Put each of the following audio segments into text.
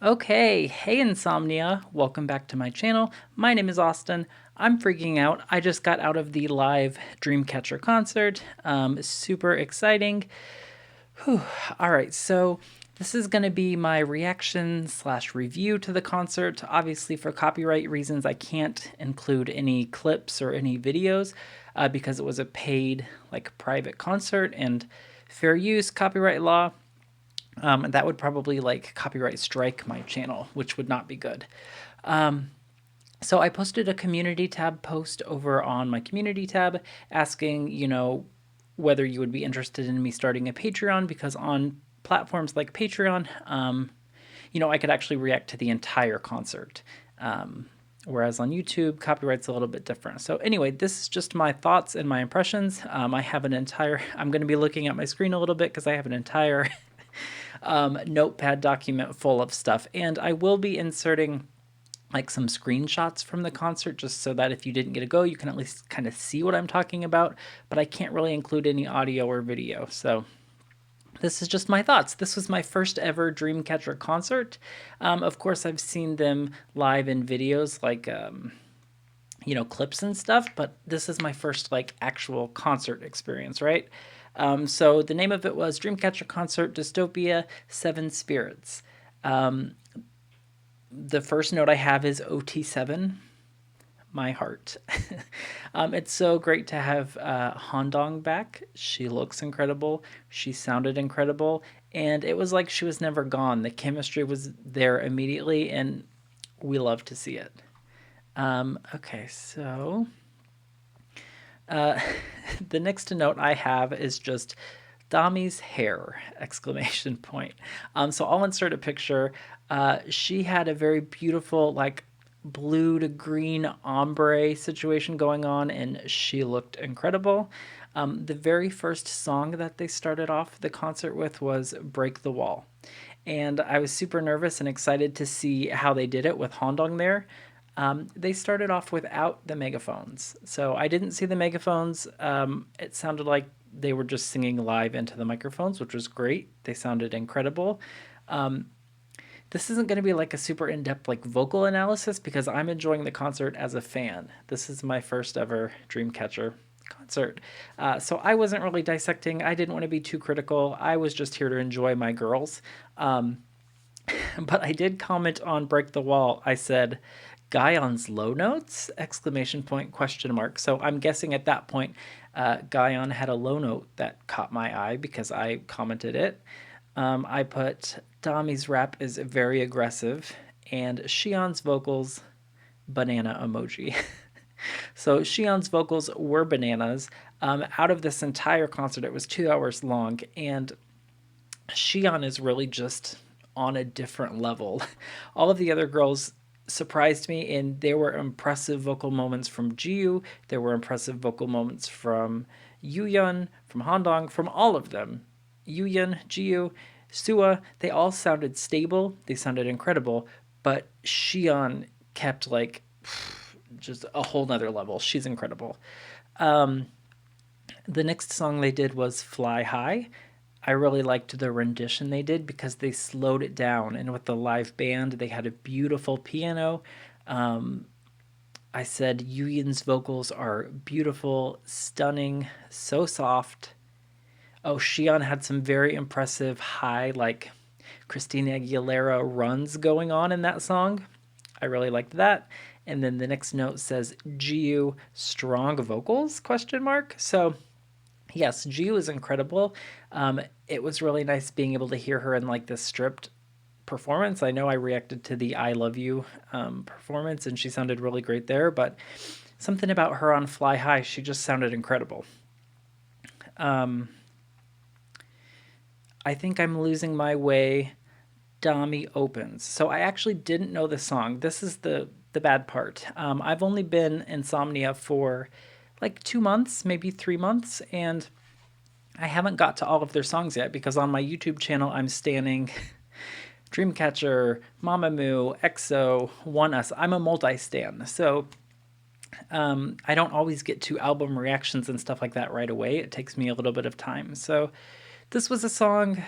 Okay, hey Insomnia, welcome back to my channel. My name is Austin. I'm freaking out. I just got out of the live Dreamcatcher concert. Super exciting. Whew. All right, so this is going to be my reaction slash review to the concert. Obviously, for copyright reasons, I can't include any clips or any videos because it was a paid, like, private concert and fair use copyright law. That would probably like copyright strike my channel, which would not be good. So I posted a community tab post over on my community tab asking, whether you would be interested in me starting a Patreon, because on platforms like Patreon, I could actually react to the entire concert. Whereas on YouTube, copyright's a little bit different. So anyway, this is just my thoughts and my impressions. I'm going to be looking at my screen a little bit because I have an entire notepad document full of stuff. And I will be inserting like some screenshots from the concert just so that if you didn't get to go, you can at least kind of see what I'm talking about. But I can't really include any audio or video. So this is just my thoughts. This was my first ever Dreamcatcher concert. Of course, I've seen them live in videos like, clips and stuff, but this is my first like actual concert experience, right? So the name of it was Dreamcatcher Concert Dystopia 7 Spirits. The first note I have is OT7, my heart. It's so great to have Handong back. She looks incredible. She sounded incredible. And it was like she was never gone. The chemistry was there immediately, and we love to see it. Okay, so the next note I have is just Dami's hair! Exclamation point. So I'll insert a picture. She had a very beautiful, like, blue to green ombre situation going on, and she looked incredible. The very first song that they started off the concert with was Break the Wall. And I was super nervous and excited to see how they did it with Handong there. They started off without the megaphones. So I didn't see the megaphones. It sounded like they were just singing live into the microphones, which was great. They sounded incredible. This isn't going to be like a super in-depth like vocal analysis because I'm enjoying the concert as a fan. This is my first ever Dreamcatcher concert. So I wasn't really dissecting. I didn't want to be too critical. I was just here to enjoy my girls. But I did comment on Break the Wall. I said, Guyon's low notes? Exclamation point, question mark. So I'm guessing at that point, Guyon had a low note that caught my eye because I commented it. I put, Dami's rap is very aggressive, and Shion's vocals, banana emoji. So Shion's vocals were bananas. Out of this entire concert, it was 2 hours long, and Shion is really just on a different level. All of the other girls surprised me, and there were impressive vocal moments from Jiu. There were impressive vocal moments from Yuyun, from Handong, from all of them. Yuyun, Jiu, Sua, they all sounded stable. They sounded incredible, but Shion kept like just a whole nother level. She's incredible. The next song they did was Fly High. I really liked the rendition they did because they slowed it down, and with the live band, they had a beautiful piano. I said Yuyin's vocals are beautiful, stunning, so soft. Oh, Shion had some very impressive high, like Christina Aguilera runs going on in that song. I really liked that. And then the next note says Jiu strong vocals question mark. So yes, Jiu is incredible. It was really nice being able to hear her in like this stripped performance. I know I reacted to the I Love You performance and she sounded really great there, but something about her on Fly High, she just sounded incredible. I think I'm losing my way. Dami opens. So I actually didn't know the song. This is the bad part. I've only been Insomnia for like 2 months, maybe 3 months, and I haven't got to all of their songs yet because on my YouTube channel I'm standing Dreamcatcher, Mamamoo, EXO, One Us. I'm a multi-stan, so I don't always get to album reactions and stuff like that right away. It takes me a little bit of time. So this was a song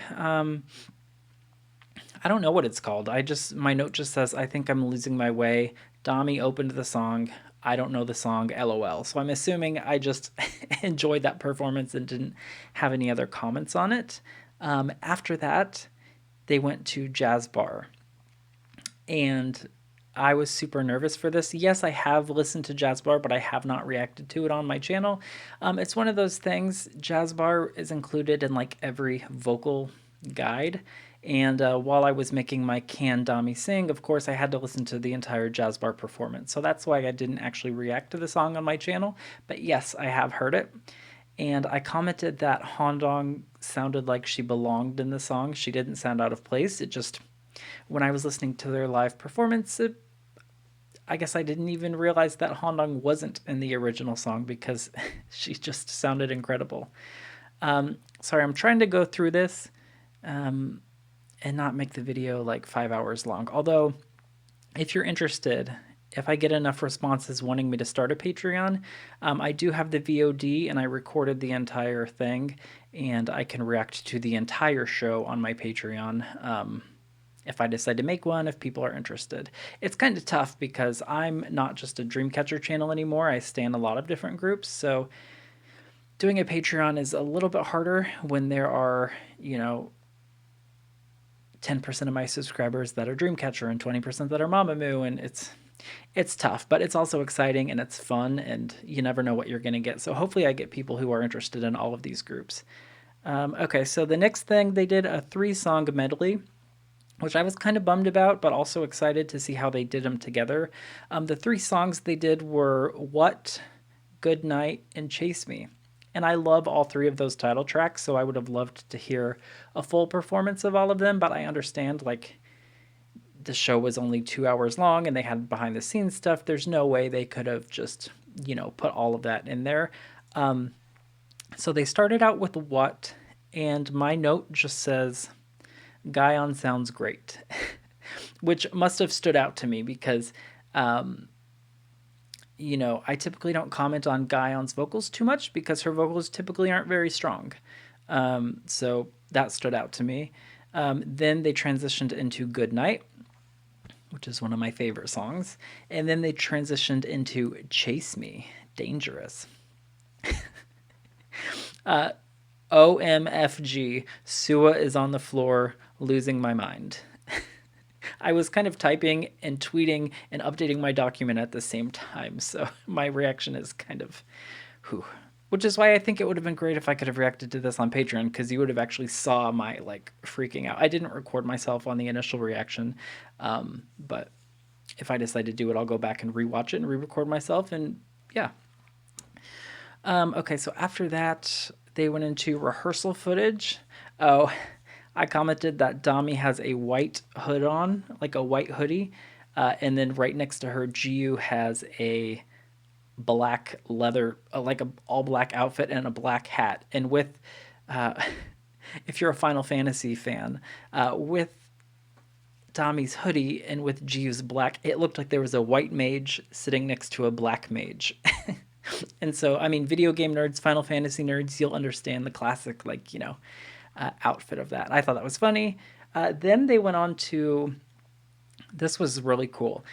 I don't know what it's called. My note just says, I think I'm losing my way. Dami opened the song. I don't know the song, LOL. So I'm assuming I just enjoyed that performance and didn't have any other comments on it. After that, they went to Jazz Bar. And I was super nervous for this. Yes, I have listened to Jazz Bar, but I have not reacted to it on my channel. It's one of those things. Jazz Bar is included in like every vocal guide. And while I was making my Can Dami Sing, of course, I had to listen to the entire Jazz Bar performance. So that's why I didn't actually react to the song on my channel. But yes, I have heard it. And I commented that Handong sounded like she belonged in the song. She didn't sound out of place. It just, when I was listening to their live performance, I guess I didn't even realize that Handong wasn't in the original song because she just sounded incredible. Sorry, I'm trying to go through this and not make the video like 5 hours long. Although, if you're interested, if I get enough responses wanting me to start a Patreon, I do have the VOD and I recorded the entire thing, and I can react to the entire show on my Patreon. If I decide to make one, if people are interested. It's kind of tough because I'm not just a Dreamcatcher channel anymore. I stay in a lot of different groups. So doing a Patreon is a little bit harder when there are, 10% of my subscribers that are Dreamcatcher and 20% that are Mamamoo, and it's tough, but it's also exciting and it's fun, and you never know what you're going to get. So hopefully I get people who are interested in all of these groups. Okay, so the next thing, they did a 3-song medley, which I was kind of bummed about, but also excited to see how they did them together. The 3 songs they did were What, Good Night, and Chase Me. And I love all 3 of those title tracks, so I would have loved to hear a full performance of all of them, but I understand, like, the show was only 2 hours long and they had behind the scenes stuff. There's no way they could have just, put all of that in there. So they started out with What, and my note just says, Guyon sounds great, which must have stood out to me because, I typically don't comment on Guyon's vocals too much because her vocals typically aren't very strong. So that stood out to me. Then they transitioned into Good Night, which is one of my favorite songs. And then they transitioned into Chase Me, Dangerous. OMFG, Sua is on the floor, losing my mind. I was kind of typing and tweeting and updating my document at the same time, so my reaction is kind of, whew. Which is why I think it would have been great if I could have reacted to this on Patreon, because you would have actually saw my, freaking out. I didn't record myself on the initial reaction, but if I decide to do it, I'll go back and rewatch it and re-record myself, and yeah. Okay, so after that, they went into rehearsal footage. Oh, I commented that Dami has a white hood on, like a white hoodie, and then right next to her, Jiu has a black leather, like a all black outfit and a black hat. And with, if you're a Final Fantasy fan, with Dami's hoodie and with Jiu's black, it looked like there was a white mage sitting next to a black mage. And so, I mean, video game nerds, Final Fantasy nerds, you'll understand the classic, outfit of that. I thought that was funny. Then they went on to, this was really cool.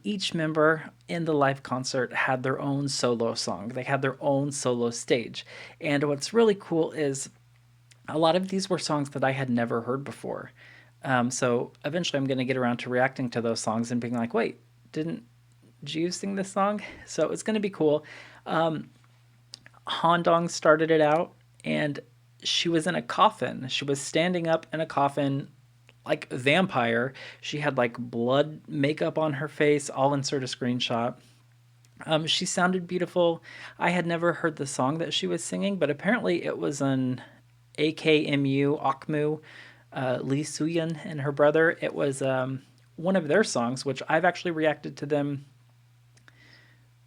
Each member in the live concert had their own solo song. They had their own solo stage. And what's really cool is a lot of these were songs that I had never heard before. So eventually I'm going to get around to reacting to those songs and being like, wait, didn't Jiu sing this song? So it's going to be cool. Handong started it out, and she was in a coffin. She was standing up in a coffin like a vampire. She had blood makeup on her face. I'll insert a screenshot. She sounded beautiful. I had never heard the song that she was singing, but apparently it was an AKMU, Akmu, Lee Suyun and her brother. It was one of their songs, which I've actually reacted to them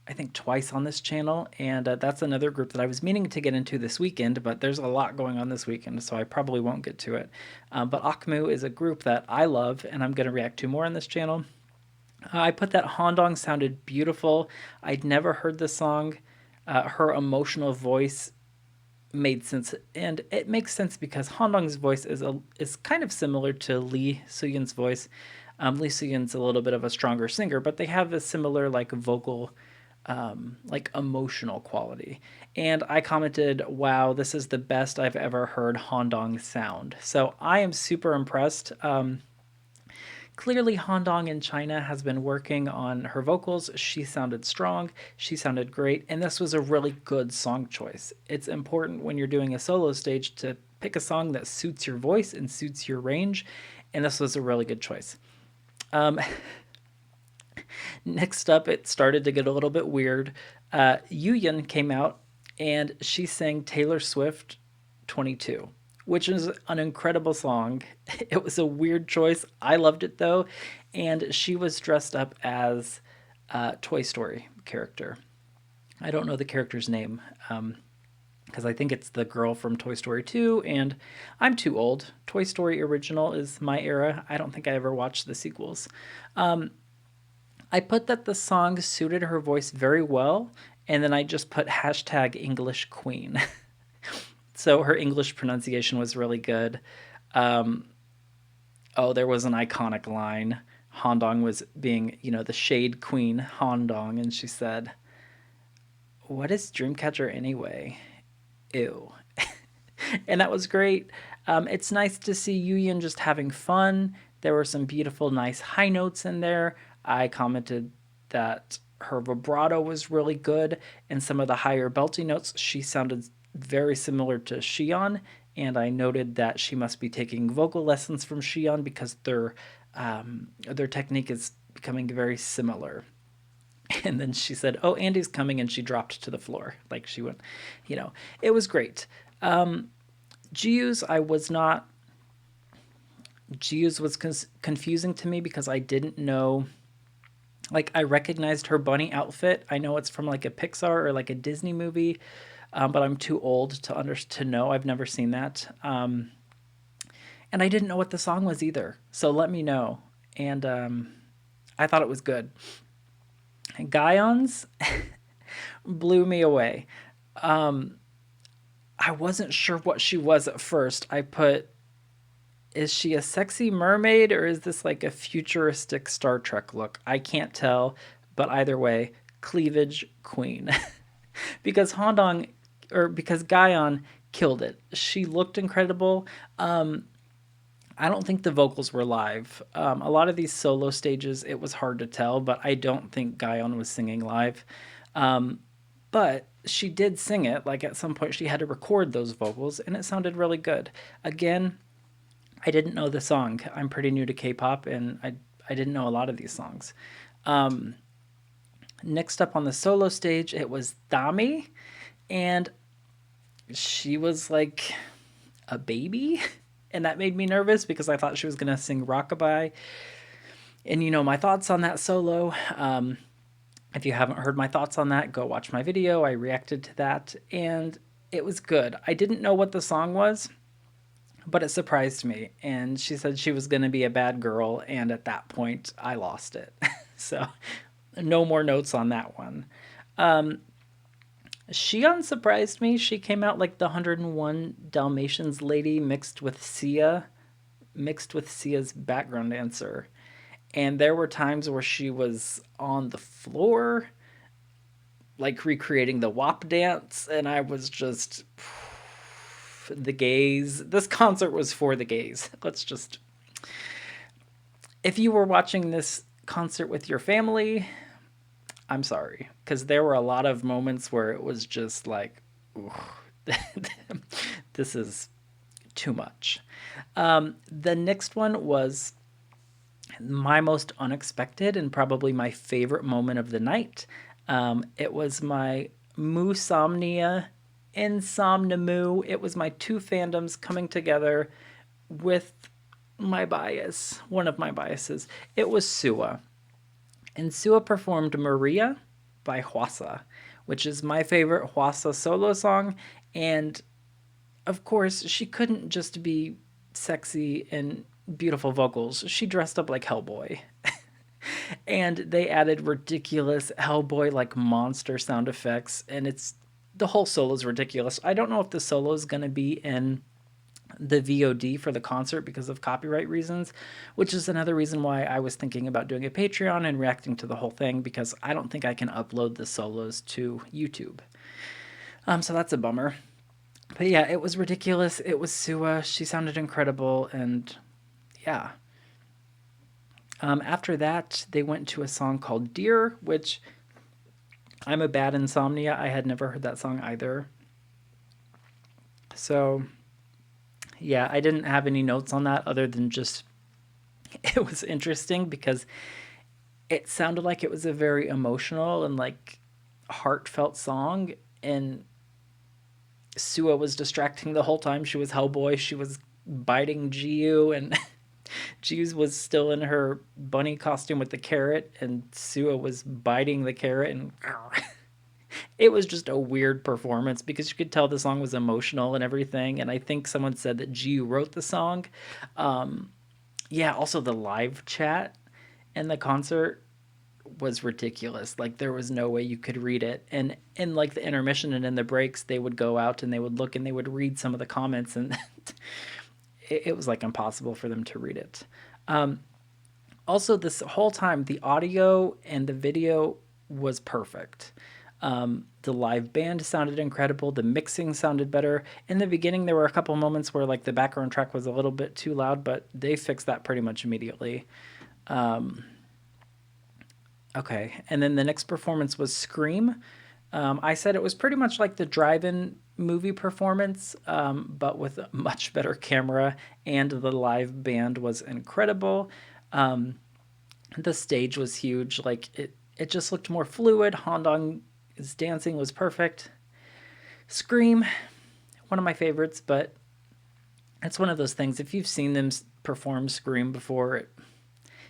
I think twice on this channel, and that's another group that I was meaning to get into this weekend, but there's a lot going on this weekend, so I probably won't get to it. But Akmu is a group that I love, and I'm going to react to more on this channel. I put that Handong sounded beautiful. I'd never heard this song. Her emotional voice made sense, and it makes sense because Handong's voice is kind of similar to Lee Suyun's voice. Lee Suyun's a little bit of a stronger singer, but they have a similar like vocal, like emotional quality. And I commented, "Wow, this is the best I've ever heard Handong sound." So I am super impressed. Clearly, Handong in China has been working on her vocals. She sounded strong, she sounded great, and this was a really good song choice. It's important when you're doing a solo stage to pick a song that suits your voice and suits your range, and this was a really good choice. Next up, it started to get a little bit weird. Yuyan came out and she sang Taylor Swift 22, which is an incredible song. It was a weird choice. I loved it though. And she was dressed up as a Toy Story character. I don't know the character's name because I think it's the girl from Toy Story 2, and I'm too old. Toy Story original is my era. I don't think I ever watched the sequels. I put that the song suited her voice very well, and then I just put hashtag English Queen. So her English pronunciation was really good. Oh, there was an iconic line. Handong was being, the shade queen, Handong, and she said, "What is Dreamcatcher anyway? Ew." And that was great. It's nice to see Yuyan just having fun. There were some beautiful, nice high notes in there. I commented that her vibrato was really good, and some of the higher belty notes, she sounded very similar to Xion. And I noted that she must be taking vocal lessons from Xion because their technique is becoming very similar. And then she said, "Oh, Andy's coming," and she dropped to the floor. Like she went, it was great. Jiu's, I was not. Jiu's was confusing to me because I didn't know. Like, I recognized her bunny outfit. I know it's from like a Pixar or like a Disney movie, but I'm too old to know. I've never seen that. And I didn't know what the song was either. So let me know. And I thought it was good. And Guyon's blew me away. I wasn't sure what she was at first. I put, is she a sexy mermaid or is this like a futuristic Star Trek look? I can't tell, but either way, cleavage queen. Because because Guyon killed it. She looked incredible. I don't think the vocals were live. A lot of these solo stages, it was hard to tell, but I don't think Guyon was singing live. But she did sing it. Like at some point, she had to record those vocals, and it sounded really good. Again, I didn't know the song. I'm pretty new to K-pop, and I didn't know a lot of these songs. Next up on the solo stage, it was Dami, and she was like a baby, and that made me nervous because I thought she was going to sing Rockabye. And my thoughts on that solo. If you haven't heard my thoughts on that, go watch my video. I reacted to that, and it was good. I didn't know what the song was, but it surprised me. And she said she was going to be a bad girl, and at that point, I lost it. So, no more notes on that one. Xion surprised me. She came out like the 101 Dalmatians lady mixed with Sia's background dancer. And there were times where she was on the floor, like recreating the WAP dance, and I was just the gays. This concert was for the gays. If you were watching this concert with your family, I'm sorry, because there were a lot of moments where it was just like, this is too much. The next one was my most unexpected and probably my favorite moment of the night. It was my Musomnia Insomnimu. It was my two fandoms coming together with my bias, one of my biases. It was Sua. And Sua performed Maria by Hwasa, which is my favorite Hwasa solo song. And of course, she couldn't just be sexy and beautiful vocals. She dressed up like Hellboy. And they added ridiculous Hellboy like monster sound effects, and it's The whole solo is ridiculous. I don't know if the solo is going to be in the VOD for the concert because of copyright reasons, which is another reason why I was thinking about doing a Patreon and reacting to the whole thing, because I don't think I can upload the solos to YouTube. So that's a bummer. But yeah, it was ridiculous. It was Sua. She sounded incredible, and yeah. After that, they went to a song called Dear, which I'm a bad insomnia. I had never heard that song either. So yeah, I didn't have any notes on that other than just it was interesting because it sounded like it was a very emotional and like heartfelt song, and Sua was distracting the whole time. She was Hellboy. She was biting Jiu, and Jiu was still in her bunny costume with the carrot, and Sua was biting the carrot, and it was just a weird performance because you could tell the song was emotional and everything. And I think someone said that Jiu wrote the song. Yeah, also the live chat and the concert was ridiculous. Like there was no way you could read it. And in like the intermission and in the breaks, they would go out and they would look and they would read some of the comments, and it was like impossible for them to read it. Also, this whole time, the audio and the video was perfect. The live band sounded incredible. The mixing sounded better. In the beginning, there were a couple moments where like the background track was a little bit too loud, but they fixed that pretty much immediately. Okay, and then the next performance was Scream. I said it was pretty much like the drive-in movie performance, but with a much better camera, and the live band was incredible. The stage was huge. Like it just looked more fluid. Handong's dancing was perfect. Scream, one of my favorites, but it's one of those things. If you've seen them perform Scream before,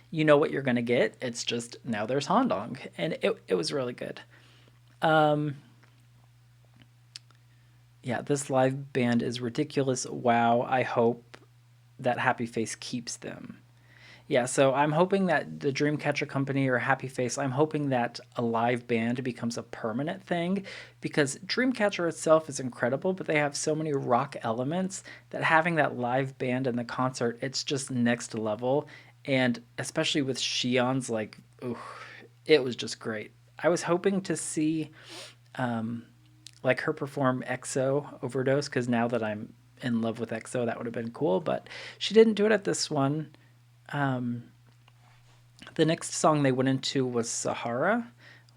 you know what you're going to get. It's just now there's Handong, and it was really good. Yeah, this live band is ridiculous. Wow, I hope that Happy Face keeps them. Yeah, so I'm hoping that the Dreamcatcher company or Happy Face, I'm hoping that a live band becomes a permanent thing, because Dreamcatcher itself is incredible, but they have so many rock elements that having that live band in the concert, it's just next level. And especially with Shion's, like, ooh, it was just great. I was hoping to see like her perform EXO Overdose, because now that I'm in love with EXO, that would have been cool, but she didn't do it at this one. The next song they went into was Sahara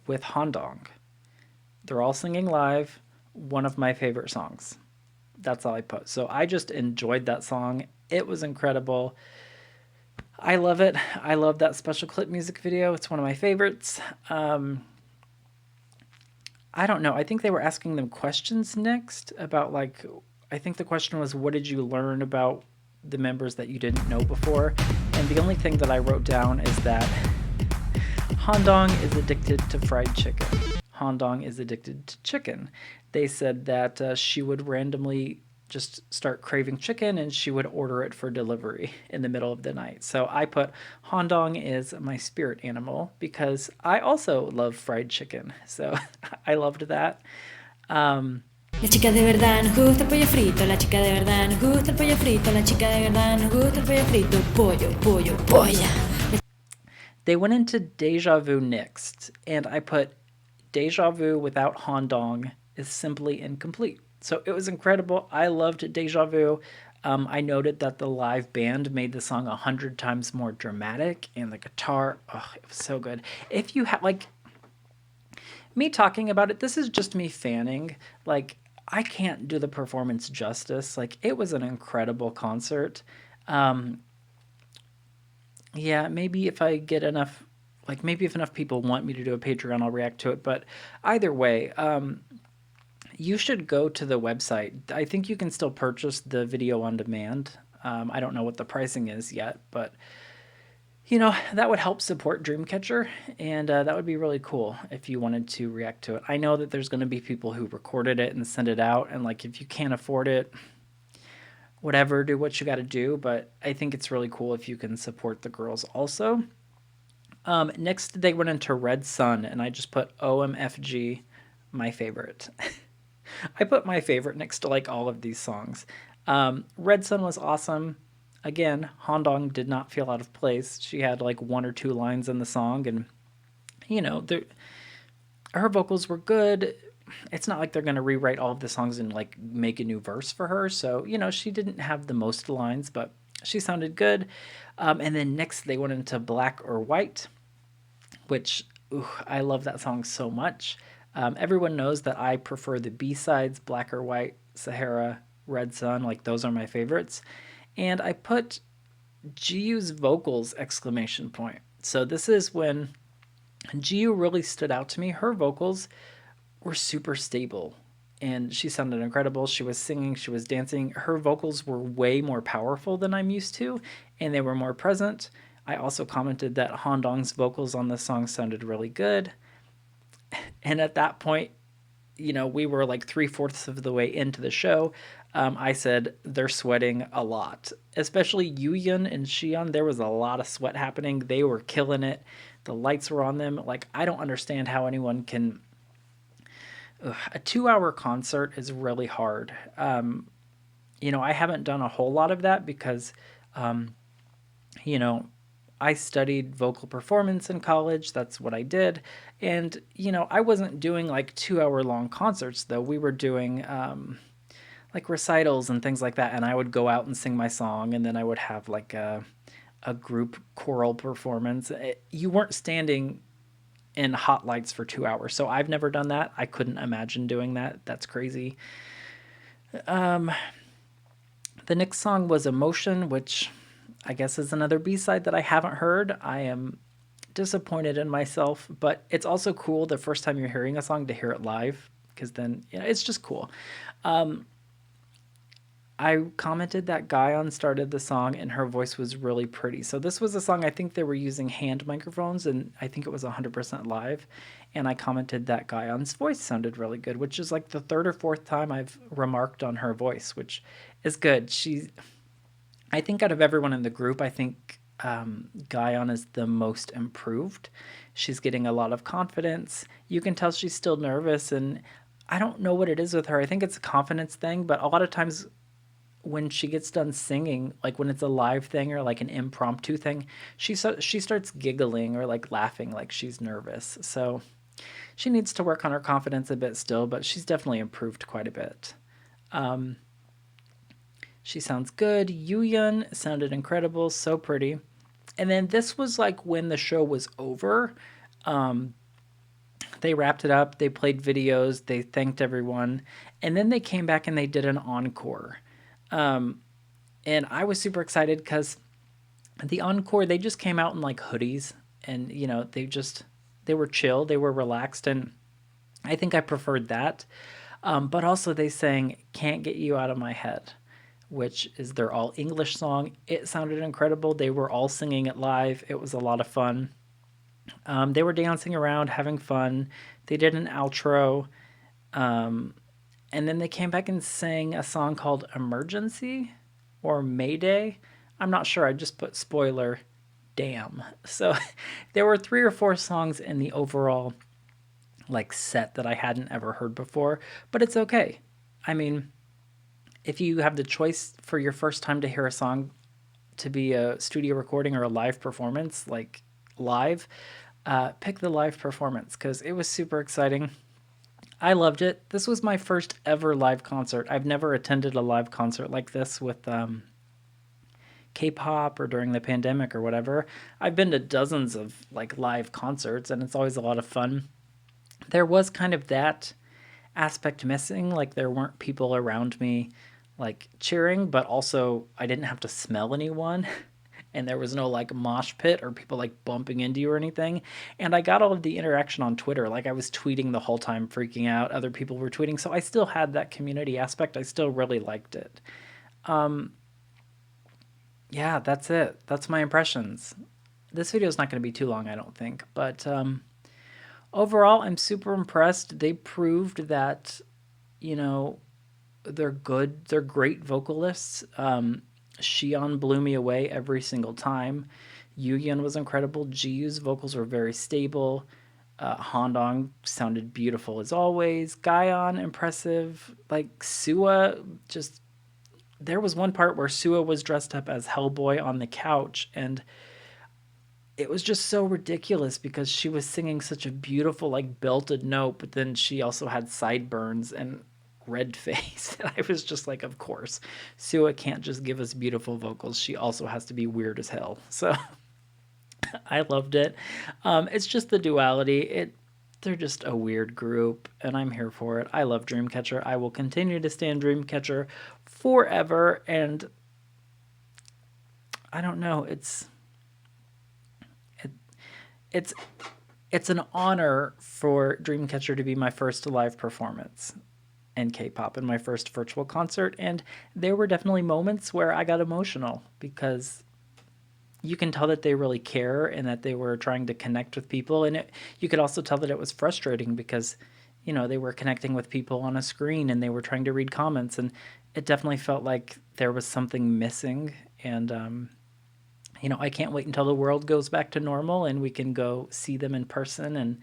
with Handong. They're all singing live. One of my favorite songs. That's all I put. So I just enjoyed that song. It was incredible. I love it. I love that special clip music video. It's one of my favorites. I don't know. I think they were asking them questions next about, like, I think the question was, what did you learn about the members that you didn't know before? And the only thing that I wrote down is that Handong is addicted to fried chicken. Handong is addicted to chicken. They said that she would randomly just start craving chicken and she would order it for delivery in the middle of the night. So I put Handong is my spirit animal because I also love fried chicken. So I loved that. La chica de verdad nos gusta el pollo frito, la chica de verdad nos gusta el pollo frito, la chica de verdad nos gusta el pollo frito, pollo, pollo, polla. They went into Deja Vu next, and I put Deja Vu without Handong is simply incomplete. So it was incredible. I loved Deja Vu. I noted that the live band made the song 100 times more dramatic, and the guitar, oh, it was so good. If you have, like, me talking about it, this is just me fanning. Like, I can't do the performance justice. Like, it was an incredible concert. Yeah, maybe if I get enough, like, maybe if enough people want me to do a Patreon, I'll react to it. But either way, you should go to the website. I think you can still purchase the video on demand. I don't know what the pricing is yet, but you know, that would help support Dreamcatcher, and that would be really cool if you wanted to react to it. I know that there's going to be people who recorded it and send it out, and like if you can't afford it, whatever, do what you got to do, but I think it's really cool if you can support the girls also. Next, they went into Red Sun, and I just put OMFG, my favorite. I put my favorite next to like all of these songs. Red Sun was awesome. Again, Handong did not feel out of place. She had like one or two lines in the song, and you know, her vocals were good. It's not like they're going to rewrite all of the songs and like make a new verse for her. So, you know, she didn't have the most lines, but she sounded good. And then next they went into Black or White, which I love that song so much. Everyone knows that I prefer the B sides, Black or White, Sahara, Red Sun. Like those are my favorites. And I put GU's vocals exclamation point. So this is when GU really stood out to me. Her vocals were super stable and she sounded incredible. She was singing, she was dancing. Her vocals were way more powerful than I'm used to, and they were more present. I also commented that Han Dong's vocals on this song sounded really good. And at that point, you know, we were like 3/4 of the way into the show. I said they're sweating a lot, especially Yuyun and Xion. There was a lot of sweat happening. They were killing it. The lights were on them. Like, I don't understand how anyone can. A 2 hour concert is really hard. You know, I haven't done a whole lot of that because, you know, I studied vocal performance in college. That's what I did. And, you know, I wasn't doing like 2 hour long concerts, though. We were doing like recitals and things like that. And I would go out and sing my song, and then I would have like a group choral performance. You weren't standing in hot lights for 2 hours. So I've never done that. I couldn't imagine doing that. That's crazy. The next song was Emotion, which I guess is another B-side that I haven't heard. I am disappointed in myself, but it's also cool the first time you're hearing a song to hear it live, because then, you know, it's just cool. I commented that Guyon started the song and her voice was really pretty. So this was a song I think they were using hand microphones, and I think it was 100% live. And I commented that Guyon's voice sounded really good, which is like the third or fourth time I've remarked on her voice, which is good. I think out of everyone in the group, I think Guyon is the most improved. She's getting a lot of confidence. You can tell she's still nervous, and I don't know what it is with her. I think it's a confidence thing, but a lot of times when she gets done singing, like when it's a live thing or like an impromptu thing, she starts giggling or like laughing like she's nervous. So she needs to work on her confidence a bit still, but she's definitely improved quite a bit. She sounds good. Yuyun sounded incredible, so pretty. And then this was like when the show was over. They wrapped it up. They played videos. They thanked everyone. And then they came back and they did an encore. And I was super excited because the encore, they just came out in like hoodies, and, you know, they were chill. They were relaxed. And I think I preferred that. But also they sang Can't Get You Out of My Head, which is their all English song. It sounded incredible. They were all singing it live. It was a lot of fun. They were dancing around, having fun. They did an outro. And then they came back and sang a song called Emergency or Mayday. I'm not sure. I just put spoiler, damn. So there were 3 or 4 songs in the overall like set that I hadn't ever heard before, but it's okay. I mean, if you have the choice for your first time to hear a song to be a studio recording or a live performance, like live, pick the live performance because it was super exciting. I loved it. This was my first ever live concert. I've never attended a live concert like this with K-pop or during the pandemic or whatever. I've been to dozens of like live concerts, and it's always a lot of fun. There was kind of that aspect missing, like there weren't people around me like cheering, but also I didn't have to smell anyone. And there was no like mosh pit or people like bumping into you or anything. And I got all of the interaction on Twitter. Like I was tweeting the whole time, freaking out. Other people were tweeting. So I still had that community aspect. I still really liked it. Yeah, that's it. That's my impressions. This video is not going to be too long, I don't think. But overall, I'm super impressed. They proved that, you know, they're good. They're great vocalists. Xion blew me away every single time. Yuyun was incredible. Jiu's vocals were very stable. Handong sounded beautiful as always. Guyon, impressive. Like Sua, just there was one part where Sua was dressed up as Hellboy on the couch, and it was just so ridiculous because she was singing such a beautiful, like belted note, but then she also had sideburns and red face. And I was just like, of course, Sua can't just give us beautiful vocals. She also has to be weird as hell. So I loved it. It's just the duality. They're just a weird group, and I'm here for it. I love Dreamcatcher. I will continue to stand Dreamcatcher forever. And I don't know. It, it's it's an honor for Dreamcatcher to be my first live performance in K-pop and my first virtual concert. And there were definitely moments where I got emotional because you can tell that they really care and that they were trying to connect with people. And you could also tell that it was frustrating because, they were connecting with people on a screen and they were trying to read comments. And it definitely felt like there was something missing. And, I can't wait until the world goes back to normal and we can go see them in person and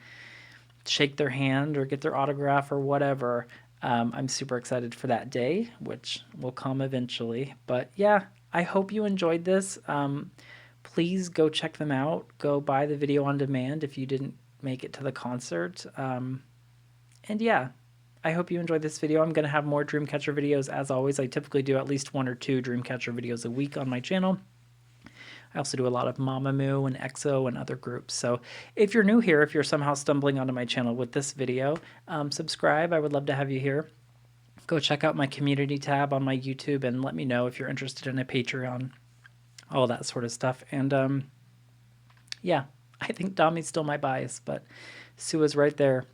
shake their hand or get their autograph or whatever. I'm super excited for that day, which will come eventually. But yeah, I hope you enjoyed this. Please go check them out. Go buy the video on demand if you didn't make it to the concert. And yeah, I hope you enjoyed this video. I'm going to have more Dreamcatcher videos as always. I typically do at least 1 or 2 Dreamcatcher videos a week on my channel. I also do a lot of Mamamoo and EXO and other groups. So if you're new here, if you're somehow stumbling onto my channel with this video, subscribe. I would love to have you here. Go check out my community tab on my YouTube and let me know if you're interested in a Patreon, all that sort of stuff. And yeah, I think Dami's still my bias, but Sua's right there.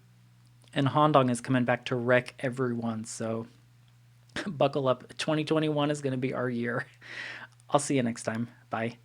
And Handong is coming back to wreck everyone. So buckle up. 2021 is going to be our year. I'll see you next time. Bye.